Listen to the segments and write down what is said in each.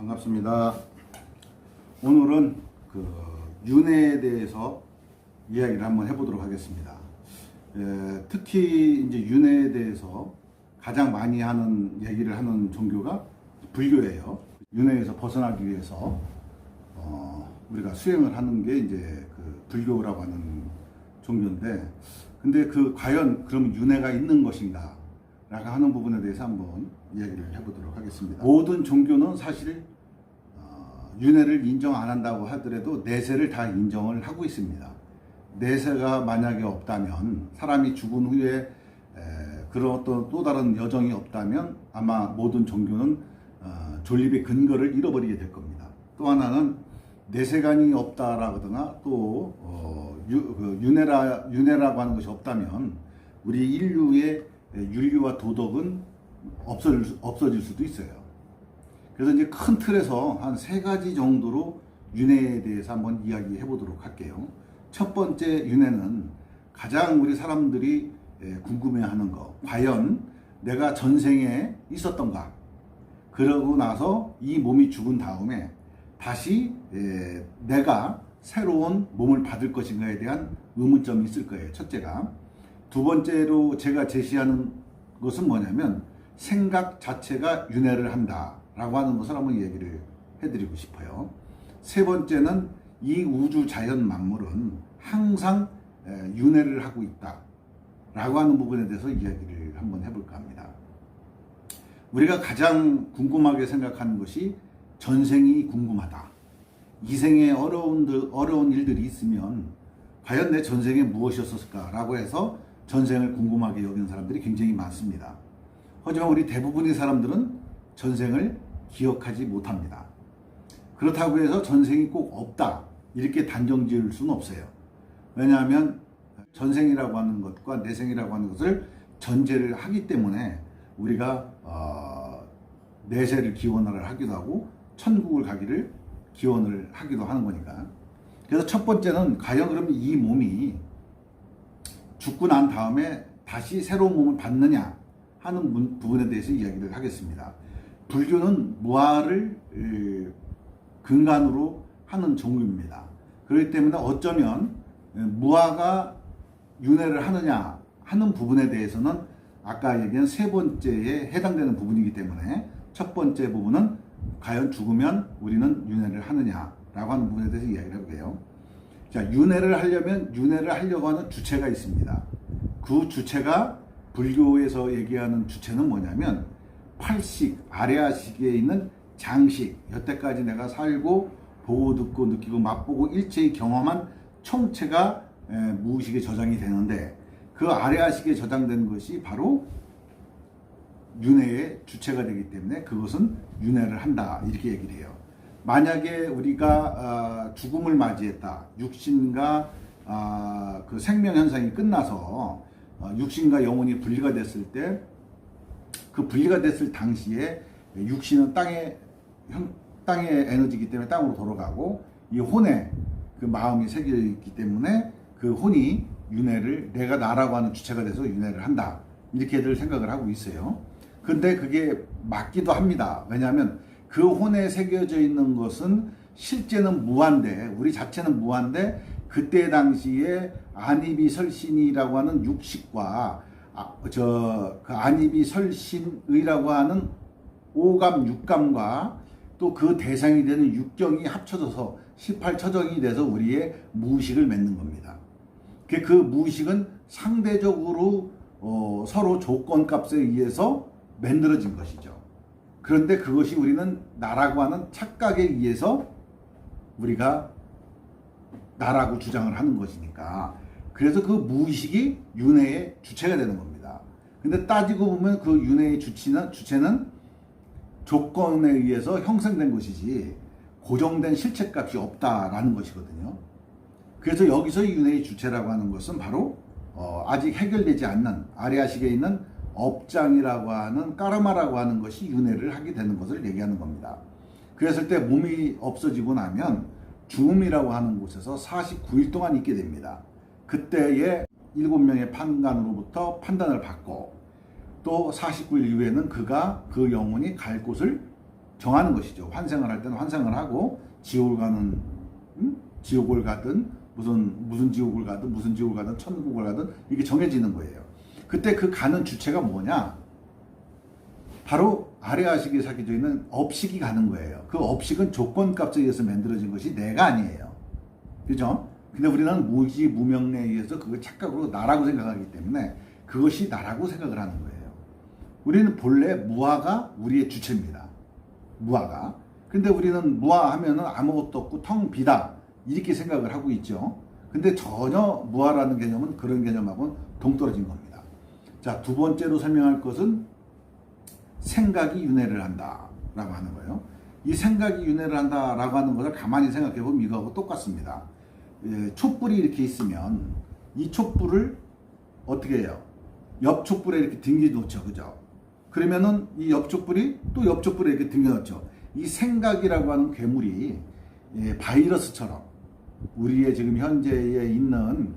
반갑습니다. 오늘은 윤회에 대해서 이야기를 한번 해보도록 하겠습니다. 특히 이제 윤회에 대해서 가장 많이 하는 얘기를 하는 종교가 불교예요. 윤회에서 벗어나기 위해서 우리가 수행을 하는 게 이제 불교라고 하는 종교인데, 근데 과연 그럼 윤회가 있는 것인가? 라고 하는 부분에 대해서 한번 이야기를 해보도록 하겠습니다. 모든 종교는 사실 윤회를 인정 안 한다고 하더라도 내세를 다 인정을 하고 있습니다. 내세가 만약에 없다면, 사람이 죽은 후에 그런 어떤 또 다른 여정이 없다면 아마 모든 종교는 존립의 근거를 잃어버리게 될 겁니다. 또 하나는 내세관이 없다라거나 또 윤회라고 하는 것이 없다면 우리 인류의 윤리와 도덕은 없어질 수도 있어요. 그래서 이제 큰 틀에서 한 3가지 정도로 윤회에 대해서 한번 이야기해 보도록 할게요. 첫 번째 윤회는 가장 우리 사람들이 궁금해하는 거, 과연 내가 전생에 있었던가, 그러고 나서 이 몸이 죽은 다음에 다시 내가 새로운 몸을 받을 것인가에 대한 의문점이 있을 거예요. 첫째가. 두 번째로 제가 제시하는 것은 뭐냐면 생각 자체가 윤회를 한다라고 하는 것을 한번 얘기를 해드리고 싶어요. 세 번째는 이 우주 자연 만물은 항상 윤회를 하고 있다라고 하는 부분에 대해서 이야기를 한번 해볼까 합니다. 우리가 가장 궁금하게 생각하는 것이 전생이 궁금하다. 이 생에 어려운 일들이 있으면 과연 내 전생에 무엇이었을까라고 해서 전생을 궁금하게 여기는 사람들이 굉장히 많습니다. 하지만 우리 대부분의 사람들은 전생을 기억하지 못합니다. 그렇다고 해서 전생이 꼭 없다 이렇게 단정 지을 수는 없어요. 왜냐하면 전생이라고 하는 것과 내생이라고 하는 것을 전제를 하기 때문에 우리가 내세를 기원을 하기도 하고 천국을 가기를 기원을 하기도 하는 거니까. 그래서 첫 번째는 과연 그러면 이 몸이 죽고 난 다음에 다시 새로운 몸을 받느냐 하는 부분에 대해서 이야기를 하겠습니다. 불교는 무아를 근간으로 하는 종교입니다. 그렇기 때문에 어쩌면 무아가 윤회를 하느냐 하는 부분에 대해서는 아까 얘기한 세 번째에 해당되는 부분이기 때문에 첫 번째 부분은 과연 죽으면 우리는 윤회를 하느냐라고 하는 부분에 대해서 이야기를 해볼게요. 자, 윤회를 하려고 하는 주체가 있습니다. 그 주체가 불교에서 얘기하는 주체는 뭐냐면 팔식, 아래아식에 있는 장식, 여태까지 내가 살고 보고 듣고 느끼고 맛보고 일체의 경험한 총체가 무의식에 저장이 되는데, 그 아래아식에 저장된 것이 바로 윤회의 주체가 되기 때문에 그것은 윤회를 한다 이렇게 얘기를 해요. 만약에 우리가 죽음을 맞이했다, 육신과 그 생명 현상이 끝나서 육신과 영혼이 분리가 됐을 때, 그 분리가 됐을 당시에 육신은 땅의 에너지이기 때문에 땅으로 돌아가고, 이 혼에 그 마음이 새겨 있기 때문에 그 혼이 윤회를, 내가 나라고 하는 주체가 돼서 윤회를 한다 이렇게들 생각을 하고 있어요. 근데 그게 맞기도 합니다. 왜냐하면 그 혼에 새겨져 있는 것은 실제는 무한데, 우리 자체는 무한데, 그때 당시에 안이비설신이라고 하는 육식과 그 안이비설신의라고 하는 오감, 육감과 또 그 대상이 되는 육경이 합쳐져서 18처정이 돼서 우리의 무의식을 맺는 겁니다. 그 무의식은 상대적으로 서로 조건값에 의해서 만들어진 것이죠. 그런데 그것이 우리는 나라고 하는 착각에 의해서 우리가 나라고 주장을 하는 것이니까, 그래서 그 무의식이 윤회의 주체가 되는 겁니다. 근데 따지고 보면 그 윤회의 주체는 조건에 의해서 형성된 것이지 고정된 실체값이 없다라는 것이거든요. 그래서 여기서 이 윤회의 주체라고 하는 것은 바로 아직 해결되지 않는 아래아식에 있는 업장이라고 하는 까르마라고 하는 것이 윤회를 하게 되는 것을 얘기하는 겁니다. 그랬을 때 몸이 없어지고 나면 죽음이라고 하는 곳에서 49일 동안 있게 됩니다. 그때에 7명의 판관으로부터 판단을 받고, 또 49일 이후에는 그 영혼이 갈 곳을 정하는 것이죠. 환생을 할 때는 환생을 하고 지옥을 가는 지옥을 가든 무슨 지옥을 가든 무슨 지옥을 가든 천국을 가든 이게 정해지는 거예요. 그때 그 가는 주체가 뭐냐? 바로 아래아식에 새겨져 있는 업식이 가는 거예요. 그 업식은 조건값에 의해서 만들어진 것이 내가 아니에요. 그죠? 근데 우리는 무지 무명에 의해서 그걸 착각으로 나라고 생각하기 때문에 그것이 나라고 생각을 하는 거예요. 우리는 본래 무아가 우리의 주체입니다. 무아가. 근데 우리는 무아하면은 아무것도 없고 텅 비다 이렇게 생각을 하고 있죠. 근데 전혀 무아라는 개념은 그런 개념하고는 동떨어진 겁니다. 자, 두 번째로 설명할 것은 생각이 윤회를 한다라고 하는 거예요. 이 생각이 윤회를 한다라고 하는 것을 가만히 생각해 보면 이거하고 똑같습니다. 촛불이 이렇게 있으면 이 촛불을 어떻게 해요? 옆 촛불에 이렇게 등겨 놓죠, 그죠? 그러면은 이 옆 촛불이 또 옆 촛불에 이렇게 등겨 놓죠. 이 생각이라고 하는 괴물이 바이러스처럼 우리의 지금 현재에 있는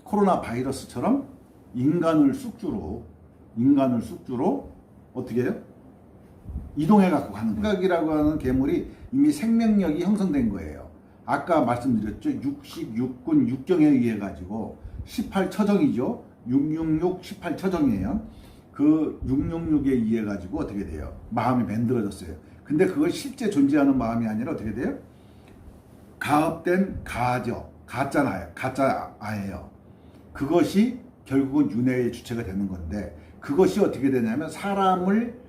코로나 바이러스처럼 인간을 쑥주로 어떻게 해요? 이동해 갖고 가는 거예요. 생각이라고 하는 괴물이 이미 생명력이 형성된 거예요. 아까 말씀드렸죠. 66군 육경에 의해 가지고 18처정이죠. 666 18처정이에요. 그 666에 의해 가지고 어떻게 돼요? 마음이 만들어졌어요. 근데 그걸 실제 존재하는 마음이 아니라 어떻게 돼요? 가업된 가죠. 가짜나요. 가짜아예요. 그것이 결국은 윤회의 주체가 되는 건데 그것이 어떻게 되냐면 사람을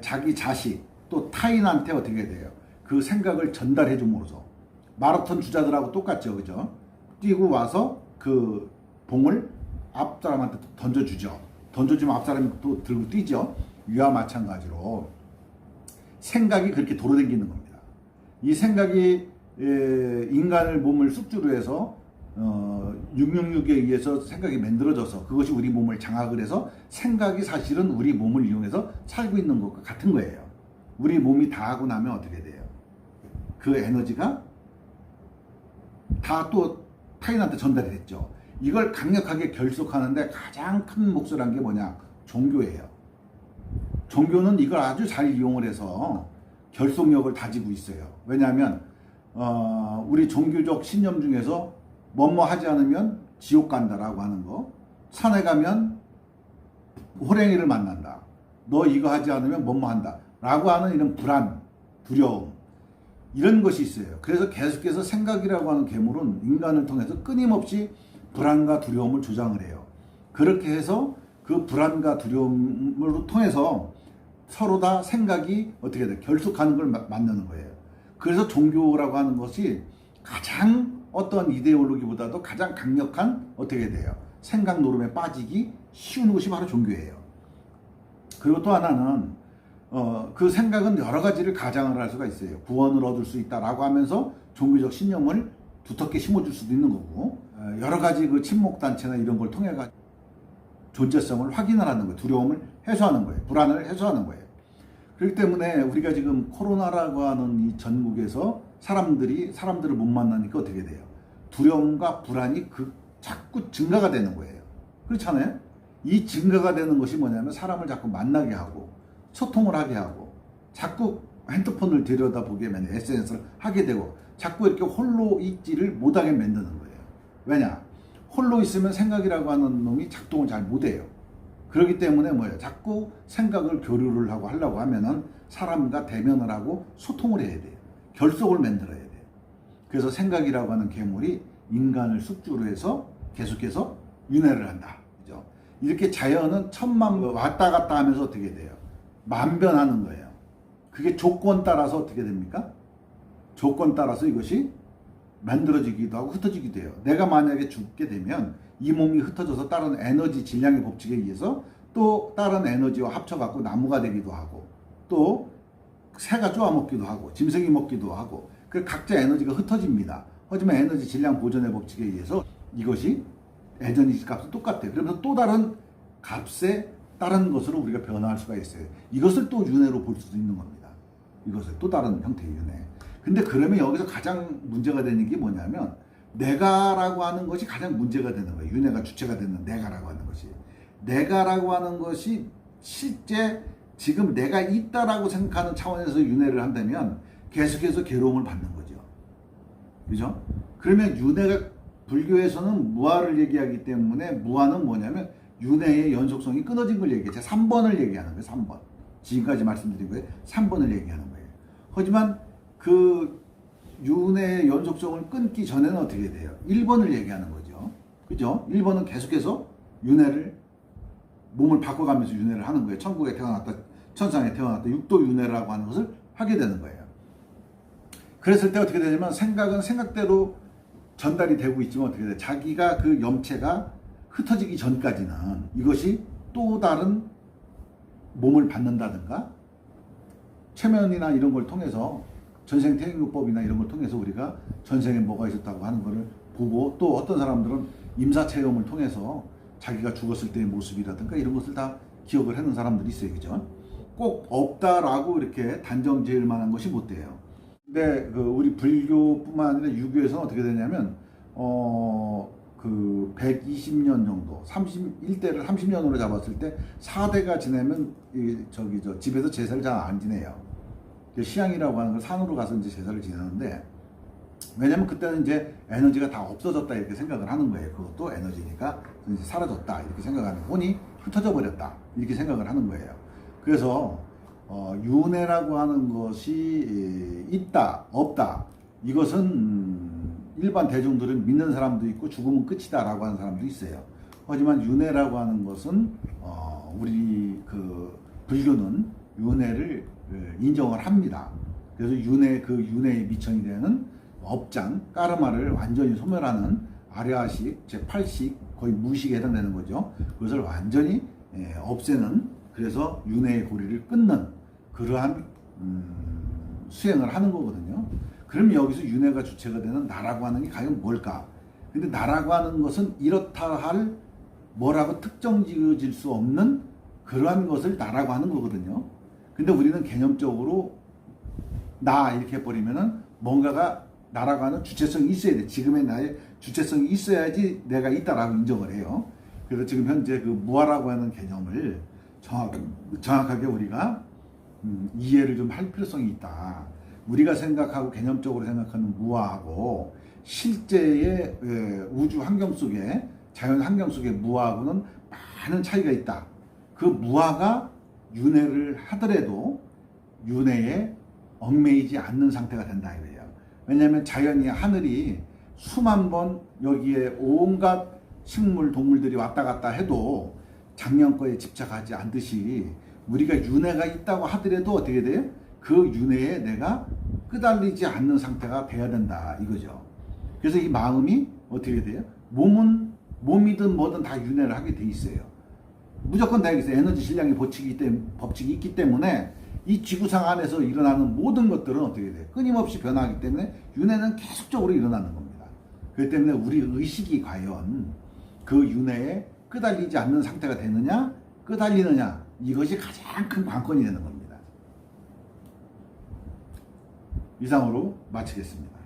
자기 자식 또 타인한테 어떻게 돼요? 그 생각을 전달해 줌으로써 마라톤 주자들하고 똑같죠. 그죠? 뛰고 와서 그 봉을 앞 사람한테 던져주죠. 던져주면 앞 사람이 또 들고 뛰죠. 이와 마찬가지로 생각이 그렇게 돌아다니는 겁니다. 이 생각이 인간을 몸을 숙주로 해서 666에 의해서 생각이 만들어져서 그것이 우리 몸을 장악을 해서 생각이 사실은 우리 몸을 이용해서 살고 있는 것과 같은 거예요. 우리 몸이 다 하고 나면 어떻게 돼요? 그 에너지가 다 또 타인한테 전달이 됐죠. 이걸 강력하게 결속하는데 가장 큰 몫을 한 게 뭐냐? 종교예요. 종교는 이걸 아주 잘 이용을 해서 결속력을 다지고 있어요. 왜냐하면 우리 종교적 신념 중에서 뭐뭐 하지 않으면 지옥 간다라고 하는 거, 산에 가면 호랭이를 만난다, 너 이거 하지 않으면 뭐뭐 한다 라고 하는 이런 불안, 두려움 이런 것이 있어요. 그래서 계속해서 생각이라고 하는 괴물은 인간을 통해서 끊임없이 불안과 두려움을 조장을 해요. 그렇게 해서 그 불안과 두려움을 통해서 서로 다 생각이 어떻게 돼? 결속하는 걸 만드는 거예요. 그래서 종교라고 하는 것이 가장 어떤 이데올로기보다도 가장 강력한 어떻게 돼요? 생각 노름에 빠지기 쉬운 것이 바로 종교예요. 그리고 또 하나는 그 생각은 여러 가지를 가장을 할 수가 있어요. 구원을 얻을 수 있다라고 하면서 종교적 신념을 두텁게 심어줄 수도 있는 거고 여러 가지 그 친목단체나 이런 걸 통해 가지고 존재성을 확인을 하는 거예요. 두려움을 해소하는 거예요. 불안을 해소하는 거예요. 그렇기 때문에 우리가 지금 코로나라고 하는 이 전국에서 사람들을 못 만나니까 어떻게 돼요? 두려움과 불안이 자꾸 증가가 되는 거예요. 그렇잖아요? 이 증가가 되는 것이 뭐냐면 사람을 자꾸 만나게 하고 소통을 하게 하고 자꾸 핸드폰을 들여다보게 만드는 SNS를 하게 되고 자꾸 이렇게 홀로 있지를 못하게 만드는 거예요. 왜냐? 홀로 있으면 생각이라고 하는 놈이 작동을 잘 못해요. 그렇기 때문에 뭐예요? 자꾸 생각을 교류를 하고 하려고 하면은 사람과 대면을 하고 소통을 해야 돼요. 결속을 만들어야 돼요. 그래서 생각이라고 하는 괴물이 인간을 숙주로 해서 계속해서 윤회를 한다. 그죠? 이렇게 자연은 천만 왔다 갔다 하면서 어떻게 돼요? 만변하는 거예요. 그게 조건 따라서 어떻게 됩니까? 조건 따라서 이것이 만들어지기도 하고 흩어지기도 해요. 내가 만약에 죽게 되면 이 몸이 흩어져서 다른 에너지 질량의 법칙에 의해서 또 다른 에너지와 합쳐갖고 나무가 되기도 하고 또 새가 쪼아먹기도 하고 짐승이 먹기도 하고 그 각자 에너지가 흩어집니다. 하지만 에너지 질량 보존의 법칙에 의해서 이것이 에너지 값은 똑같아요. 그러면서 또 다른 값에 다른 것으로 우리가 변화할 수가 있어요. 이것을 또 윤회로 볼 수도 있는 겁니다. 이것을 또 다른 형태의 윤회. 근데 그러면 여기서 가장 문제가 되는 게 뭐냐면 내가라고 하는 것이 가장 문제가 되는 거예요. 윤회가 주체가 되는 내가라고 하는 것이. 내가라고 하는 것이 실제 지금 내가 있다라고 생각하는 차원에서 윤회를 한다면 계속해서 괴로움을 받는 거죠. 그죠? 그러면 윤회가 불교에서는 무아를 얘기하기 때문에 무아는 뭐냐면 윤회의 연속성이 끊어진 걸 얘기해요. 3번을 얘기하는 거예요. 3번. 지금까지 말씀드린 거예요. 3번을 얘기하는 거예요. 하지만 그 윤회의 연속성을 끊기 전에는 어떻게 돼요? 1번을 얘기하는 거죠. 그죠? 1번은 계속해서 윤회를 몸을 바꿔가면서 윤회를 하는 거예요. 천국에 태어났다, 천상에 태어났다, 육도 윤회라고 하는 것을 하게 되는 거예요. 그랬을 때 어떻게 되냐면 생각은 생각대로 전달이 되고 있지만 어떻게 돼요? 자기가 그 염체가 흩어지기 전까지는 이것이 또 다른 몸을 받는다든가 최면이나 이런 걸 통해서 전생 태행요법이나 이런 걸 통해서 우리가 전생에 뭐가 있었다고 하는 거를 보고 또 어떤 사람들은 임사체험을 통해서 자기가 죽었을 때의 모습이라든가 이런 것을 다 기억을 하는 사람들이 있어요. 그죠? 꼭 없다라고 이렇게 단정 지을 만한 것이 못 돼요. 근데 그 우리 불교뿐만 아니라 유교에서는 어떻게 되냐면 그 120년 정도 31대를 30년으로 잡았을 때 4대가 지내면 집에서 제사를 잘 안 지내요. 시향이라고 하는 걸 산으로 가서 이제 제사를 지내는데 왜냐면 그때는 이제 에너지가 다 없어졌다 이렇게 생각을 하는 거예요. 그것도 에너지니까 이제 사라졌다 이렇게 생각하는 혼이 흩어져 버렸다 이렇게 생각을 하는 거예요. 그래서 윤회라고 하는 것이 있다 없다 이것은 일반 대중들은 믿는 사람도 있고 죽으면 끝이다라고 하는 사람도 있어요. 하지만 윤회라고 하는 것은 우리 그 불교는 윤회를 인정을 합니다. 그래서 윤회의 미천이 되는 업장 까르마를 완전히 소멸하는 아랴식 제8식 거의 무식에 해당되는 거죠. 그것을 완전히 없애는 그래서 윤회의 고리를 끊는 그러한 수행을 하는 거거든요. 그럼 여기서 윤회가 주체가 되는 나라고 하는 게 과연 뭘까? 근데 나라고 하는 것은 이렇다 할 뭐라고 특정 지어질 수 없는 그러한 것을 나라고 하는 거거든요. 근데 우리는 개념적으로 나 이렇게 해버리면은 뭔가가 나라고 하는 주체성이 있어야 돼. 지금의 나의 주체성이 있어야지 내가 있다라고 인정을 해요. 그래서 지금 현재 그 무아라고 하는 개념을 정확하게 우리가 이해를 좀 할 필요성이 있다. 우리가 생각하고 개념적으로 생각하는 무아하고 실제의 우주 환경 속에 자연 환경 속의 무아하고는 많은 차이가 있다. 그 무아가 윤회를 하더라도 윤회에 얽매이지 않는 상태가 된다 이거예요. 왜냐하면 자연이 하늘이 수만 번 여기에 온갖 식물 동물들이 왔다 갔다 해도 작년 거에 집착하지 않듯이 우리가 윤회가 있다고 하더라도 어떻게 돼요? 그 윤회에 내가 끄달리지 않는 상태가 돼야 된다 이거죠. 그래서 이 마음이 어떻게 돼요? 몸이든 뭐든 다 윤회를 하게 돼 있어요. 무조건 다 있어요. 에너지 질량의 법칙이 있기 때문에 이 지구상 안에서 일어나는 모든 것들은 어떻게 돼요? 끊임없이 변화하기 때문에 윤회는 계속적으로 일어나는 겁니다. 그렇기 때문에 우리 의식이 과연 그 윤회에 끄달리지 않는 상태가 되느냐 끄달리느냐 이것이 가장 큰 관건이 되는 겁니다. 이상으로 마치겠습니다.